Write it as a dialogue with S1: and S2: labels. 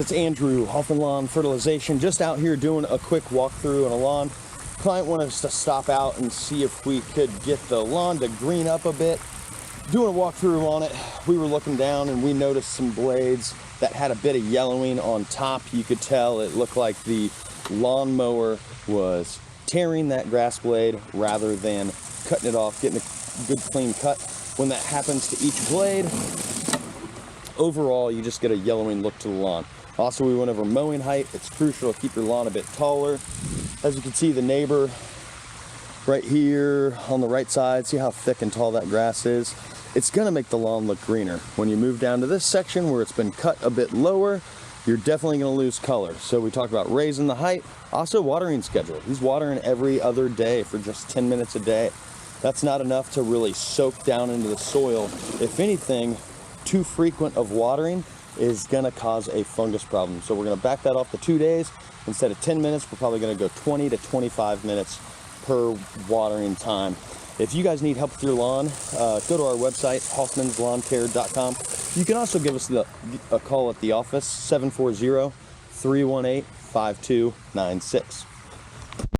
S1: It's Andrew, Hoffman Lawn Fertilization, just out here doing a quick walkthrough on a lawn. Client wanted us to stop out and see if we could get the lawn to green up a bit. Doing a walkthrough on it, we were looking down and we noticed some blades that had a bit of yellowing on top. You could tell it looked like the lawnmower was tearing that grass blade rather than cutting it off, getting a good clean cut. When that happens to each blade, overall you just get a yellowing look to the lawn. Also, we went over mowing height. It's crucial to keep your lawn a bit taller. As you can see, the neighbor right here on the right side, see how thick and tall that grass is? It's gonna make the lawn look greener. When you move down to this section where it's been cut a bit lower, you're definitely gonna lose color. So we talked about raising the height. Also, watering schedule. He's watering every other day for just 10 minutes a day. That's not enough to really soak down into the soil. If anything, too frequent of watering is gonna cause a fungus problem. So we're gonna back that off to 2 days. Instead of 10 minutes, we're probably gonna go 20 to 25 minutes per watering time. If you guys need help with your lawn, go to our website, hoffmanslawncare.com. You can also give us a call at the office, 740-318-5296.